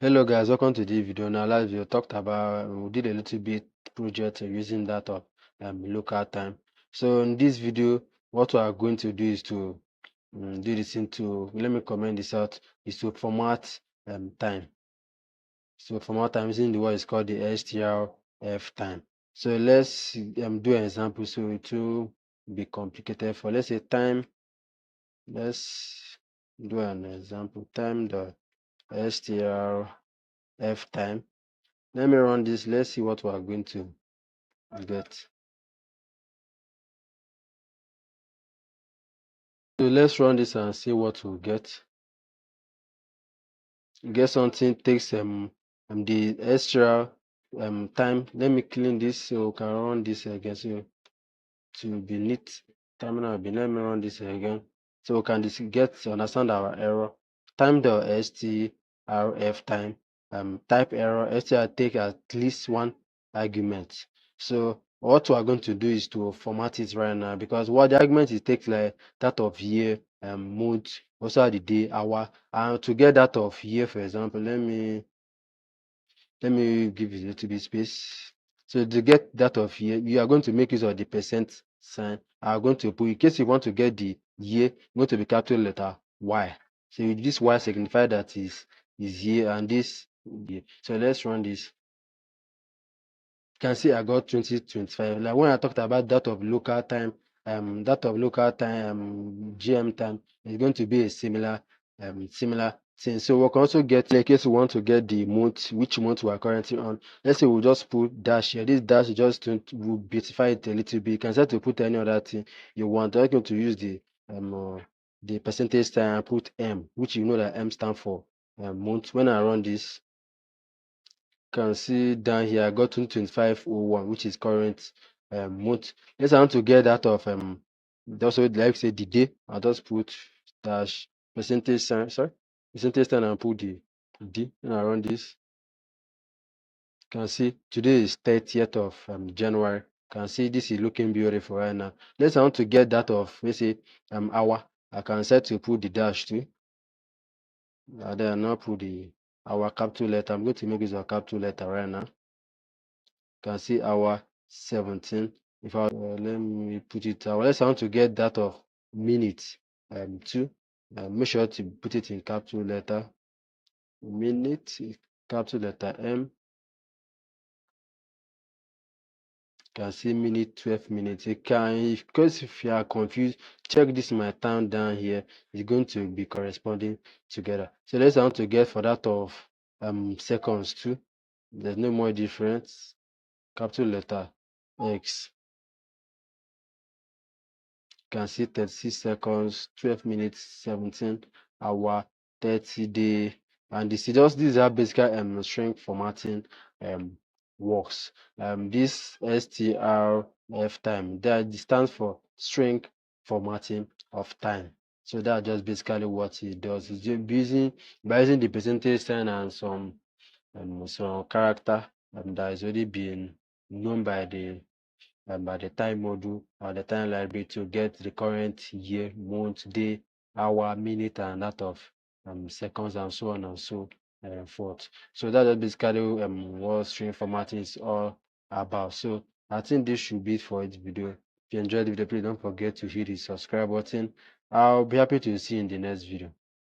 Hello guys, welcome to this video. Now last video talked about we did a little bit project using that of local time. So in this video, what we are going to do is to do this into, let me comment this out, is to format time. So format time using the word is called the strf time. So let's do an example so it will be complicated. For let's say time, let's do an example, time.strf time. Let me run this. Let's see what we are going to get. So let's run this and see what we'll get. Get something takes the extra time. Let me clean this so we can run this again. So to be neat, terminal be. Let me run this again so we can get understand our error. Time.strf time type error. str take at least one argument. So what we are going to do is to format it right now, because what the argument is takes like that of year, month, also the day, hour, and to get that of year, for example, let me give it a little bit space. So to get that of year, you are going to make use of the percent sign. I'm going to put, in case you want to get the year, going to be capital letter Y. So this Y signify that is year, and this year. So let's run this. You can see I got 2025. Like when I talked about that of local time, GM time is going to be a similar thing. So we can also get, in case we want to get the month, which month we are currently on. Let's say we'll just put dash here. This dash just will beautify it a little bit. You can start to put any other thing you want. I'm going to use the percentage sign and put M, which you know that M stand for month. When I run this, can see down here I got 2025-01, which is current month. Let's want to get that of also like say the day. I'll just put dash percentage sign, percentage sign, and put the D. And I run this. Can see today is 30th of January. Can see this is looking beautiful right now. Let's want to get that of, let's say hour. I can set to put the dash too. And then now put the our capital letter. I'm going to make use of capital letter right now. Can see hour 17. If I let me put it hour, let's want to get that of minute too. Make sure to put it in capital letter. Minute, capital letter M. Can see minute, 12 minutes. You can, because if you are confused, check this my time down here. It's going to be corresponding together. So let's want to get for that of seconds too. There's no more difference. Capital letter X. Can see 36 seconds, 12 minutes, 17 hour, 30 day, and these are basically string formatting works. This strf time that stands for string formatting of time. So that's just basically what it does. It's just by using the percentage sign and some character that is already been known by the time module or the time library to get the current year, month, day, hour, minute, and that of seconds, and so on and so forth. So that is basically what string formatting is all about. So I think this should be it for this video. If you enjoyed the video, please don't forget to hit the subscribe button. I'll be happy to see you in the next video.